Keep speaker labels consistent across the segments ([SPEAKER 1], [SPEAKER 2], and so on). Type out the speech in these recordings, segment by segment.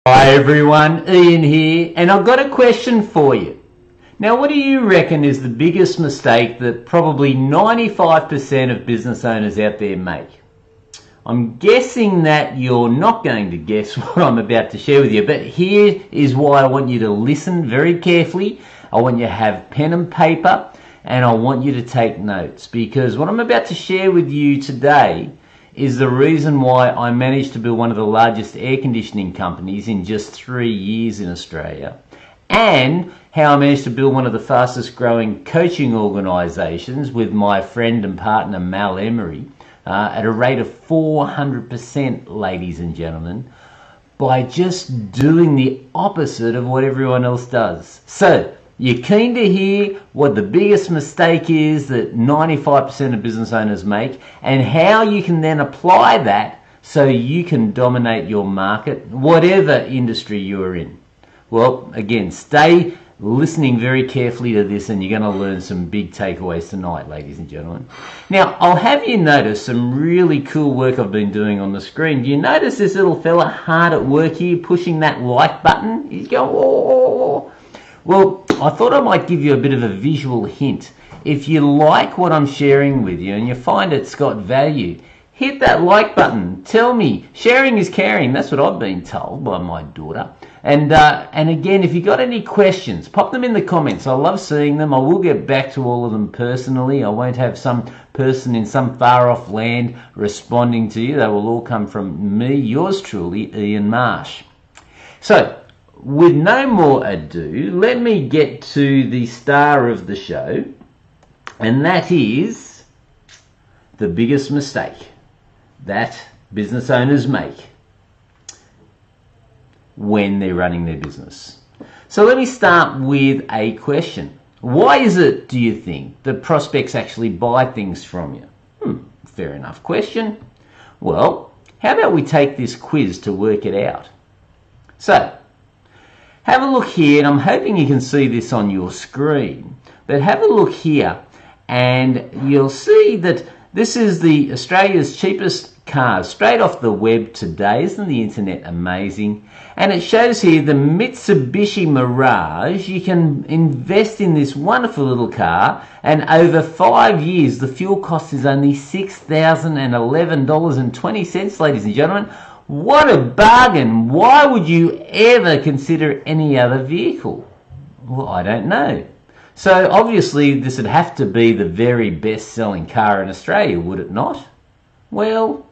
[SPEAKER 1] Hi everyone, Ian here, and I've got a question for you. Now, what do you reckon is the biggest mistake that probably 95% of business owners out there make? I'm guessing that you're not going to guess what I'm about to share with you, but here is why I want you to listen very carefully. I want you to have pen and paper, and I want you to take notes, because what I'm about to share with you today is the reason why I managed to build one of the largest air conditioning companies in just 3 years in Australia, and how I managed to build one of the fastest growing coaching organisations with my friend and partner Mal Emery at a rate of 400%, ladies and gentlemen, by just doing the opposite of what everyone else does. So, you're keen to hear what the biggest mistake is that 95% of business owners make, and how you can then apply that so you can dominate your market, whatever industry you're in. Well, again, stay listening very carefully to this, and you're going to learn some big takeaways tonight, ladies and gentlemen. Now, I'll have you notice some really cool work I've been doing on the screen. Do you notice this little fella hard at work here, pushing that like button? He's going, oh. Well, I thought I might give you a bit of a visual hint. If you like what I'm sharing with you and you find it's got value, hit that like button. Tell me. Sharing is caring. That's what I've been told by my daughter. And again, if you got any questions, pop them in the comments. I love seeing them. I will get back to all of them personally. I won't have some person in some far off land responding to you. They will all come from me, yours truly, Ian Marsh. So, with no more ado, let me get to the star of the show, and that is the biggest mistake that business owners make when they're running their business. So let me start with a question. Why is it, do you think, that prospects actually buy things from you? Fair enough question. Well, how about we take this quiz to work it out? So, have a look here, and I'm hoping you can see this on your screen, but have a look here and you'll see that this is the Australia's cheapest cars straight off the web today. Isn't the internet amazing? And it shows here the Mitsubishi Mirage. You can invest in this wonderful little car, and over 5 years the fuel cost is only $6,011.20, ladies and gentlemen. What a bargain! Why would you ever consider any other vehicle? Well, I don't know. So obviously this would have to be the very best selling car in Australia, would it not? Well,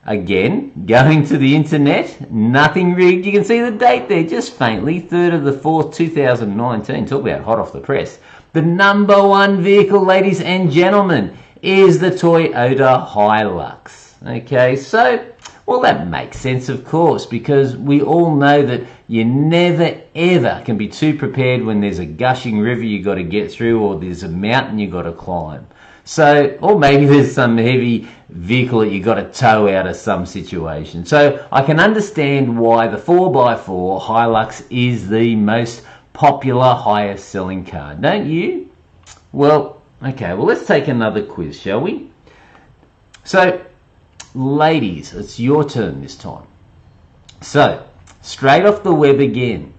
[SPEAKER 1] again, going to the internet, nothing rigged. You can see the date there just faintly, 3rd of the 4th, 2019. Talk about hot off the press. The number one vehicle, ladies and gentlemen, is the Toyota Hilux. Okay, so, well, that makes sense, of course, because we all know that you never, ever can be too prepared when there's a gushing river you got to get through, or there's a mountain you got to climb. So, or maybe there's some heavy vehicle that you got to tow out of some situation. So, I can understand why the 4x4 Hilux is the most popular, highest selling car, don't you? Well, okay, well, let's take another quiz, shall we? So, ladies, it's your turn this time. So, straight off the web again.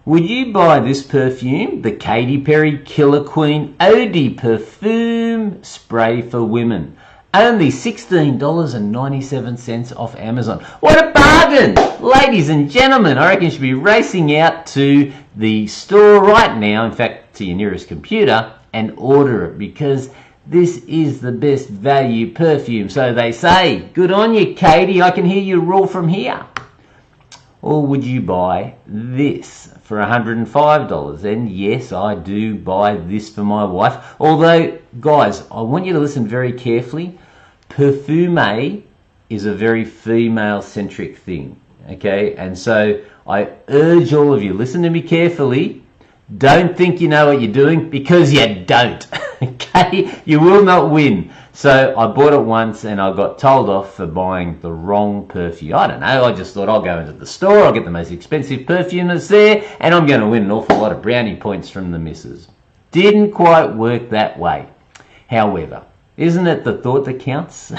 [SPEAKER 1] Would you buy this perfume, the Katy Perry Killer Queen Eau Perfume Spray for Women? Only $16.97 off Amazon. What a bargain! Ladies and gentlemen, I reckon you should be racing out to the store right now, in fact, to your nearest computer, and order it, because this is the best value perfume, so they say. Good on you, Katie. I can hear you roar from here. Or would you buy this for $105? And yes, I do buy this for my wife. Although, guys, I want you to listen very carefully. Perfume is a very female-centric thing, okay? And so I urge all of you, listen to me carefully. Don't think you know what you're doing, because you don't. Okay, you will not win. So I bought it once and I got told off for buying the wrong perfume. I don't know, I just thought I'll go into the store, I'll get the most expensive perfume that's there, and I'm going to win an awful lot of brownie points from the missus. Didn't quite work that way. However, Isn't it the thought that counts? so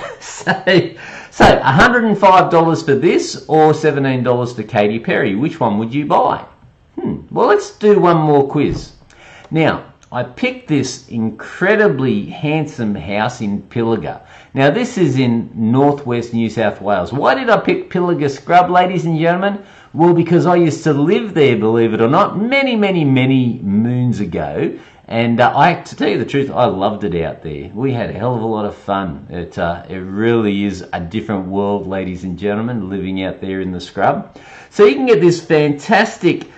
[SPEAKER 1] $105 for this or $17 to Katy Perry. Which one would you buy? Well, let's do one more quiz. Now, I picked this incredibly handsome house in Pilliga. Now, this is in northwest New South Wales. Why did I pick Pilliga Scrub, ladies and gentlemen? Well, because I used to live there, believe it or not, many moons ago. And to tell you the truth, I loved it out there. We had a hell of a lot of fun. It really is a different world, ladies and gentlemen, living out there in the scrub. So you can get this fantastic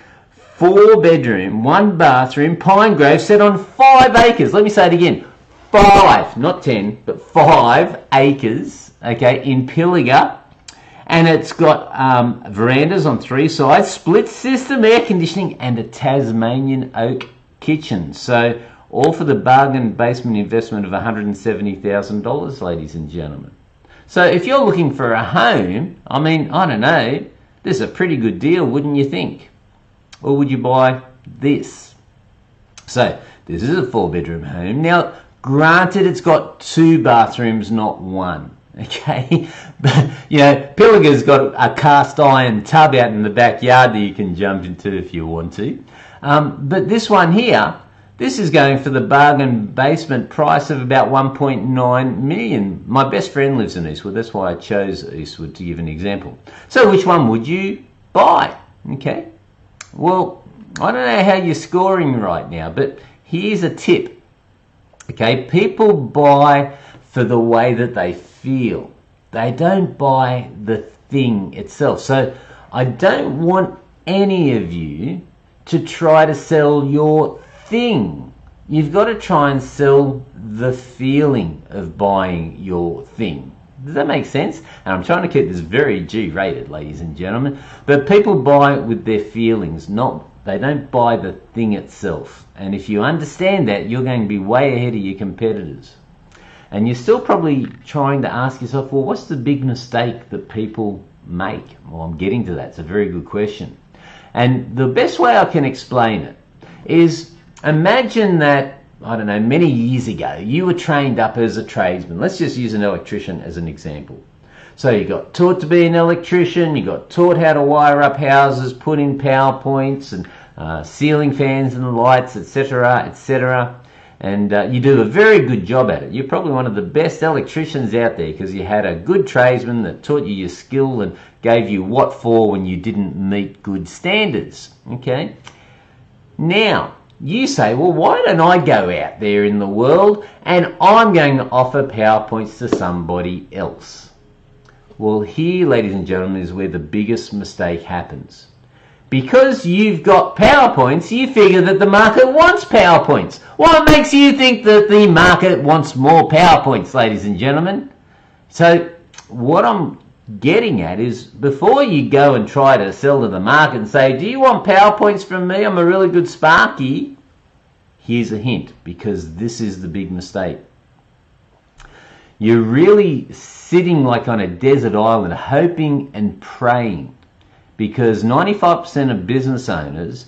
[SPEAKER 1] 4-bedroom, 1-bathroom Pine Grove set on 5 acres. Let me say it again. 5, not 10, but 5 acres, okay, in Pilliga. And it's got verandas on 3 sides, split system air conditioning, and a Tasmanian oak kitchen. So all for the bargain basement investment of $170,000, ladies and gentlemen. So if you're looking for a home, I mean, I don't know, this is a pretty good deal, wouldn't you think? Or would you buy this? So this is a 4-bedroom home. Now, granted, it's got 2 bathrooms, not 1. Okay, but you know, Pilliga's got a cast iron tub out in the backyard that you can jump into if you want to. But this one here, this is going for the bargain basement price of about $1.9 million. My best friend lives in Eastwood. That's why I chose Eastwood to give an example. So which one would you buy? Okay. Well, I don't know how you're scoring right now, but here's a tip. Okay, people buy for the way that they feel. They don't buy the thing itself. So I don't want any of you to try to sell your thing. You've got to try and sell the feeling of buying your thing. Does that make sense? And I'm trying to keep this very G-rated, ladies and gentlemen. But people buy with their feelings, they don't buy the thing itself. And if you understand that, you're going to be way ahead of your competitors. And you're still probably trying to ask yourself, well, what's the big mistake that people make? Well, I'm getting to that. It's a very good question. And the best way I can explain it is, imagine that, I don't know, many years ago, you were trained up as a tradesman. Let's just use an electrician as an example. So you got taught to be an electrician, you got taught how to wire up houses, put in power points and ceiling fans and lights, etc., etc. And you do a very good job at it. You're probably one of the best electricians out there because you had a good tradesman that taught you your skill and gave you what for when you didn't meet good standards. Okay? Now, you say, well, why don't I go out there in the world and I'm going to offer PowerPoints to somebody else? Well, here, ladies and gentlemen, is where the biggest mistake happens. Because you've got PowerPoints, you figure that the market wants PowerPoints. What makes you think that the market wants more PowerPoints, ladies and gentlemen? So what I'm getting at is, before you go and try to sell to the market and say, do you want PowerPoints from me? I'm a really good Sparky. Here's a hint, because this is the big mistake. You're really sitting like on a desert island, hoping and praying, because 95% of business owners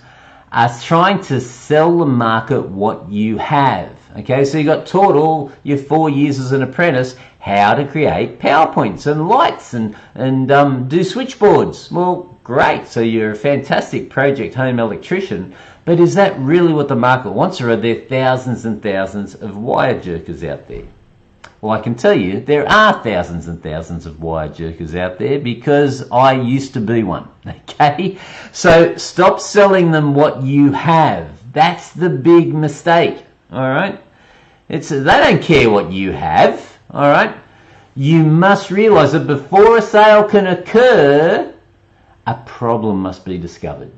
[SPEAKER 1] are trying to sell the market what you have. Okay, so you got taught all your 4 years as an apprentice how to create PowerPoints and lights and do switchboards. Well, great, so you're a fantastic project home electrician, but is that really what the market wants, or are there thousands and thousands of wire jerkers out there? Well, I can tell you there are thousands and thousands of wire jerkers out there, because I used to be one. Okay, so stop selling them what you have. That's the big mistake. All right, they don't care what you have. All right, you must realize that before a sale can occur, a problem must be discovered.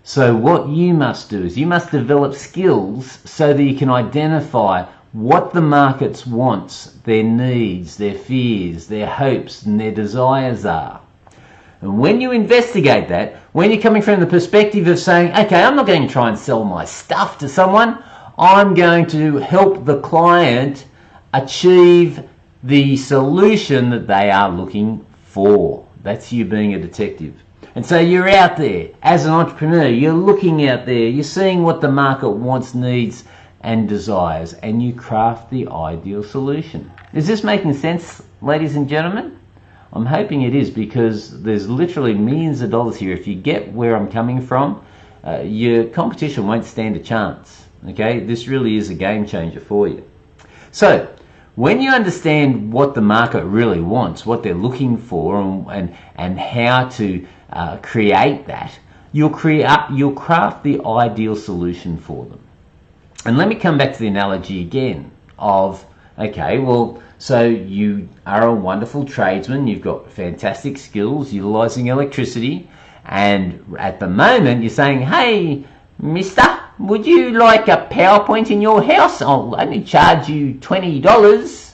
[SPEAKER 1] So what you must do is you must develop skills so that you can identify what the market wants, their needs, their fears, their hopes, and their desires are. And when you investigate that, when you're coming from the perspective of saying, okay, I'm not going to try and sell my stuff to someone, I'm going to help the client achieve the solution that they are looking for. That's you being a detective. And so you're out there as an entrepreneur, you're looking out there, you're seeing what the market wants, needs, and desires, and you craft the ideal solution. Is this making sense, ladies and gentlemen? I'm hoping it is, because there's literally millions of dollars here. If you get where I'm coming from, your competition won't stand a chance. Okay, this really is a game changer for you. So when you understand what the market really wants, what they're looking for, and how to create that, you'll craft the ideal solution for them. And let me come back to the analogy again of, okay, well, so you are a wonderful tradesman, you've got fantastic skills utilizing electricity, and at the moment you're saying, hey, mister, would you like a PowerPoint in your house? I'll only charge you $20.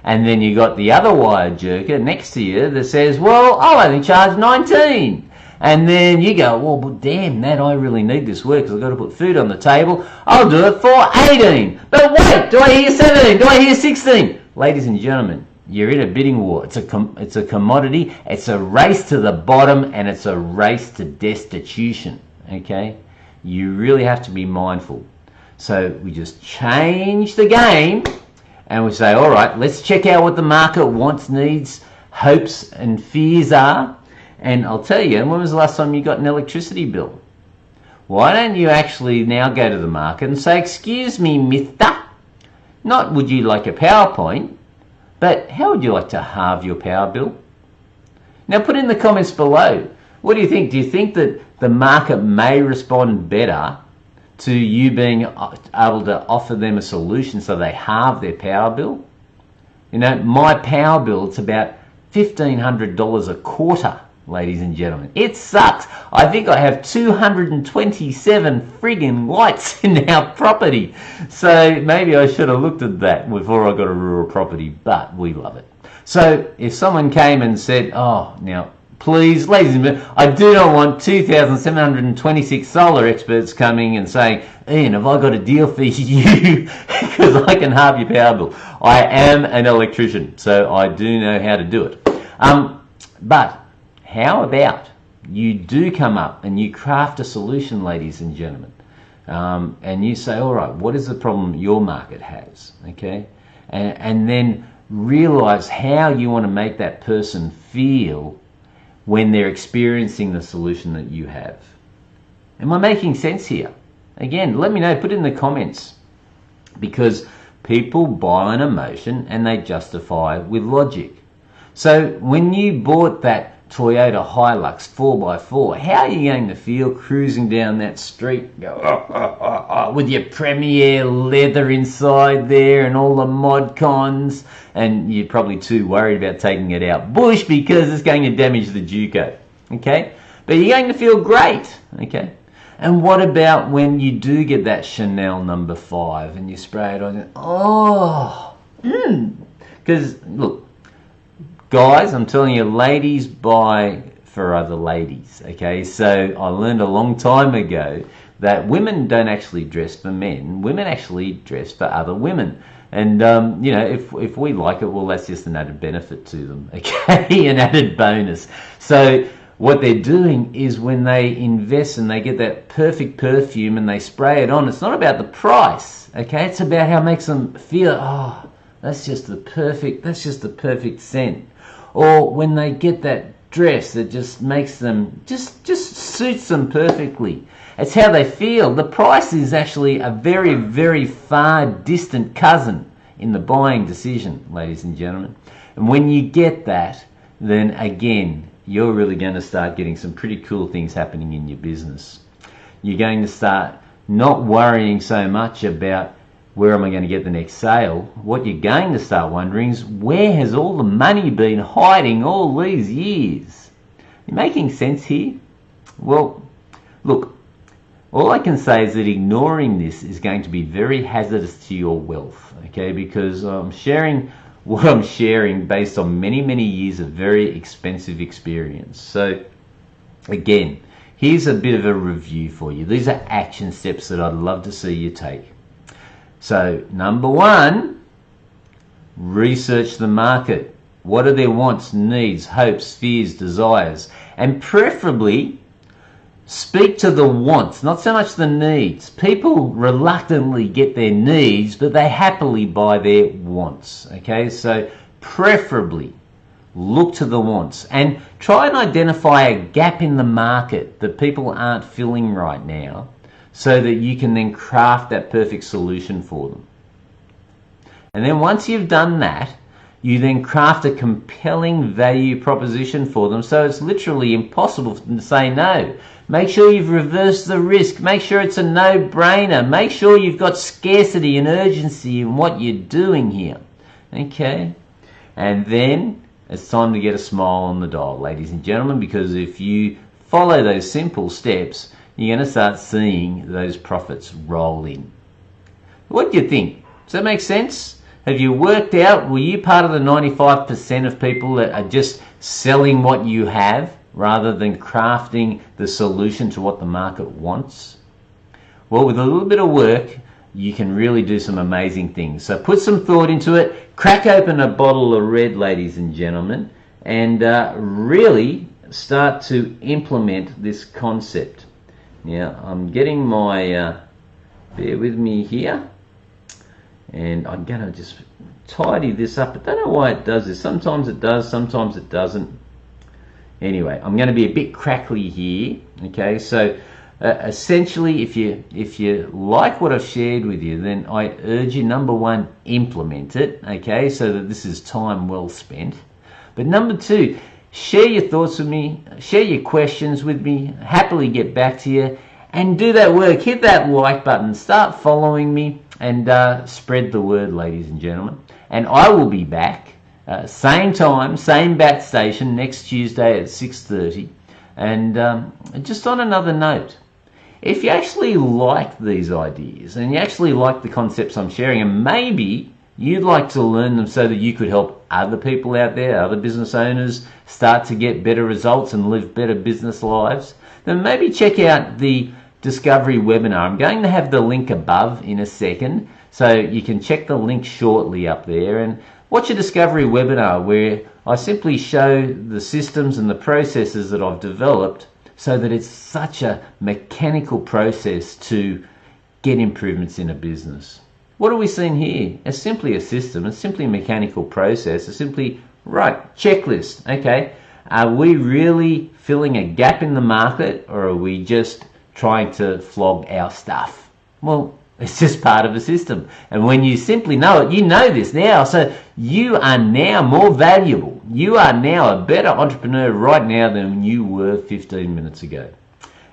[SPEAKER 1] And then you got the other wire jerker next to you that says, well, I'll only charge $19. And then you go, well, but damn that, I really need this work because I've got to put food on the table. I'll do it for $18. But wait, do I hear $17? Do I hear $16? Ladies and gentlemen, you're in a bidding war. It's a commodity. It's a race to the bottom, and it's a race to destitution. Okay? You really have to be mindful. So we just change the game, and we say, all right, let's check out what the market wants, needs, hopes, and fears are. And I'll tell you, when was the last time you got an electricity bill? Why don't you actually now go to the market and say, excuse me, mister, not would you like a PowerPoint, but how would you like to halve your power bill? Now put in the comments below, what do you think? Do you think that the market may respond better to you being able to offer them a solution so they halve their power bill? You know, my power bill, it's about $1,500 a quarter, ladies and gentlemen. It sucks. I think I have 227 friggin' lights in our property. So maybe I should have looked at that before I got a rural property, but we love it. So if someone came and said, oh, now, please, ladies and gentlemen, I do not want 2,726 solar experts coming and saying, Ian, have I got a deal for you? Because I can halve your power bill. I am an electrician, so I do know how to do it. But how about you do come up and you craft a solution, ladies and gentlemen, and you say, all right, what is the problem your market has? Okay, and then realize how you want to make that person feel when they're experiencing the solution that you have. Am I making sense here? Again, let me know, put it in the comments, because people buy an emotion and they justify with logic. So when you bought that Toyota Hilux 4x4, how are you going to feel cruising down that street, go, with your Premier leather inside there and all the mod cons, and you're probably too worried about taking it out bush because it's going to damage the Duco, okay? But you're going to feel great, okay? And what about when you do get that Chanel number 5 and you spray it on, because look, guys, I'm telling you, ladies buy for other ladies, okay? So I learned a long time ago that women don't actually dress for men. Women actually dress for other women. And, you know, if we like it, well, that's just an added benefit to them, okay? An added bonus. So what they're doing is when they invest and they get that perfect perfume and they spray it on, it's not about the price, okay? It's about how it makes them feel, oh, that's just the perfect scent. Or when they get that dress that just makes them, just suits them perfectly. It's how they feel. The price is actually a very, very far distant cousin in the buying decision, ladies and gentlemen. And when you get that, then again, you're really going to start getting some pretty cool things happening in your business. You're going to start not worrying so much about where am I going to get the next sale. What you're going to start wondering is, where has all the money been hiding all these years? You making sense here? Well, look, all I can say is that ignoring this is going to be very hazardous to your wealth, okay? Because I'm sharing what I'm sharing based on many, many years of very expensive experience. So again, here's a bit of a review for you. These are action steps that I'd love to see you take. So number 1, research the market. What are their wants, needs, hopes, fears, desires? And preferably Speak to the wants, not so much the needs. People reluctantly get their needs, but they happily buy their wants. Okay, so preferably look to the wants and try and identify a gap in the market that people aren't filling right now, so that you can then craft that perfect solution for them. And then once you've done that, you then craft a compelling value proposition for them, so it's literally impossible for them to say no. Make sure you've reversed the risk. Make sure it's a no-brainer. Make sure you've got scarcity and urgency in what you're doing here. Okay? And then it's time to get a smile on the dial, ladies and gentlemen, because if you follow those simple steps, you're going to start seeing those profits roll in. What do you think? Does that make sense? Have you worked out, were you part of the 95% of people that are just selling what you have rather than crafting the solution to what the market wants? Well, with a little bit of work, you can really do some amazing things. So put some thought into it, crack open a bottle of red, ladies and gentlemen, and really start to implement this concept. Now, I'm getting my, bear with me here, and I'm going to just tidy this up. I don't know why it does this. Sometimes it does, sometimes it doesn't. Anyway, I'm going to be a bit crackly here. Okay, so essentially, if you like what I've shared with you, then I urge you, number one, implement it. Okay, so that this is time well spent. But number two, share your thoughts with me, share your questions with me, happily get back to you, and do that work. Hit that like button, start following me, and spread the word, ladies and gentlemen. And I will be back, same time, same bat station, next Tuesday at 6:30. And just on another note, if you actually like these ideas and you actually like the concepts I'm sharing, and maybe you'd like to learn them so that you could help other people out there, other business owners, start to get better results and live better business lives, then maybe check out the Discovery webinar. I'm going to have the link above in a second, so you can check the link shortly up there and watch a Discovery webinar where I simply show the systems and the processes that I've developed so that it's such a mechanical process to get improvements in a business. What are we seeing here? It's simply a system. It's simply a mechanical process. It's simply, right, checklist. Okay, are we really filling a gap in the market, or are we just trying to flog our stuff? Well, it's just part of a system. And when you simply know it, you know this now. So you are now more valuable. You are now a better entrepreneur right now than you were 15 minutes ago.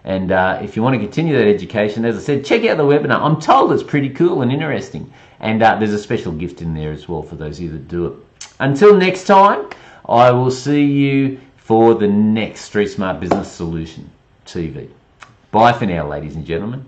[SPEAKER 1] And if you want to continue that education, as I said, check out the webinar. I'm told it's pretty cool and interesting. And there's a special gift in there as well for those of you that do it. Until next time, I will see you for the next Street Smart Business Solution TV. Bye for now, ladies and gentlemen.